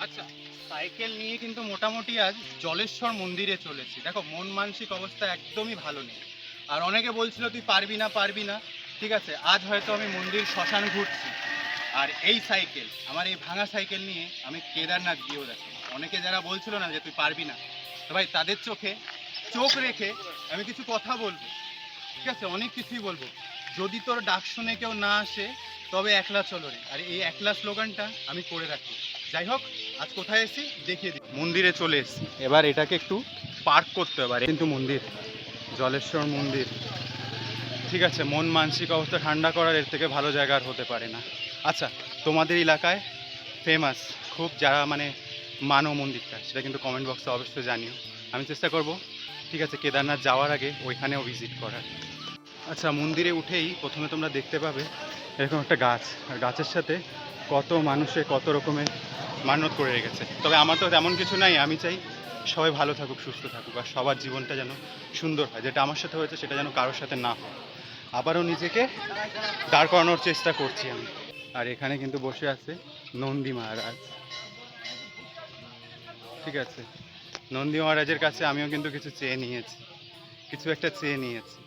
আচ্ছা, সাইকেল নিয়ে কিন্তু মোটামুটি আজ জলেশ্বর মন্দিরে চলেছি। দেখো, মন মানসিক অবস্থা একদমই ভালো নেই। আর অনেকে বলছিল তুই পারবি না পারবি না। ঠিক আছে, আজ হয়তো আমি মন্দির শ্মশান ঘুরছি। আর এই সাইকেল, আমার এই ভাঙা সাইকেল নিয়ে আমি কেদারনাথ গিয়েও দেখো। অনেকে যারা বলছিল না যে তুই পারবি না, তো ভাই তাদের চোখে চোখ রেখে আমি কিছু কথা বলবো। ঠিক আছে, অনেক কিছুই বলবো। যদি তোর ডাক শুনে কেউ না আসে, তবে একলা চলো রে। আর এই একলা স্লোগানটা আমি করে রাখি। যাই হোক, আজ কোথায় এসেছি দেখিয়ে দিই। মন্দিরে চলে এসেছি, এবার এটাকে একটু পার্ক করতে হবে। কিন্তু মন্দির, জলেশ্বর মন্দির। ঠিক আছে, মন মানসিক অবস্থা ঠান্ডা করার এর থেকে ভালো জায়গা আর হতে পারে না। আচ্ছা, তোমাদের এলাকায় ফেমাস খুব যারা মানে মানো মন্দিরটা, সেটা কিন্তু কমেন্ট বক্সে অবশ্যই জানিও। আমি চেষ্টা করব, ঠিক আছে, কেদারনাথ যাওয়ার আগে ওইখানেও ভিজিট করার। আচ্ছা, মন্দিরে উঠেই প্রথমে তোমরা দেখতে পাবে এরকম একটা গাছ, আর গাছের সাথে কত মানুষে কত রকমের মানত করে রেখেছে। তবে আমার তো তেমন কিছু নাই, আমি চাই সবাই ভালো থাকুক, সুস্থ থাকুক, আর সবার জীবনটা যেন সুন্দর হয়। যেটা আমার সাথে হয়েছে সেটা যেন কারোর সাথে না হয়। আবারও নিজেকে দাঁড় করানোর চেষ্টা করছি আমি। আর এখানে কিন্তু বসে আছে নন্দী মহারাজ। ঠিক আছে, নন্দী মহারাজের কাছে আমিও কিন্তু কিছু চেয়ে নিয়েছি, কিছু একটা চেয়ে নিয়েছি,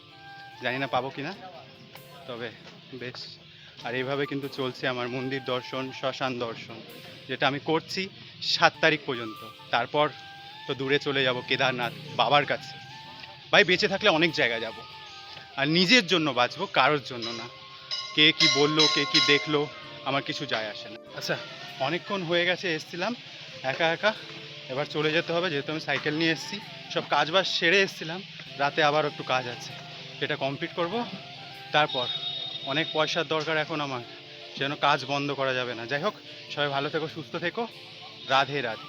জানি না পাবো কিনা, তবে বেশ। আর এইভাবে কিন্তু চলছে আমার মন্দির দর্শন, শ্মশান দর্শন, যেটা আমি করছি 7 তারিখ পর্যন্ত। তারপর তো দূরে চলে যাব কেদারনাথ বাবার কাছে। ভাই, বেঁচে থাকলে অনেক জায়গায় যাব, আর নিজের জন্য বাঁচবো, কারোর জন্য না। কে কি বললো, কে কি দেখলো, আমার কিছু যায় আসে না। আচ্ছা, অনেকক্ষণ হয়ে গেছে এসছিলাম একা একা, এবার চলে যেতে হবে, যেহেতু আমি সাইকেল নিয়ে এসেছি। সব কাজ বাজ সেরে এসেছিলাম, রাতে আবার একটু কাজ আছে, সেটা কমপ্লিট করব। তারপর অনেক পয়সার দরকার এখন আমার, সেজন্য কাজ বন্ধ করা যাবে না। যাই হোক, সবাই ভালো থেকো, সুস্থ থেকো। রাধে রাধে।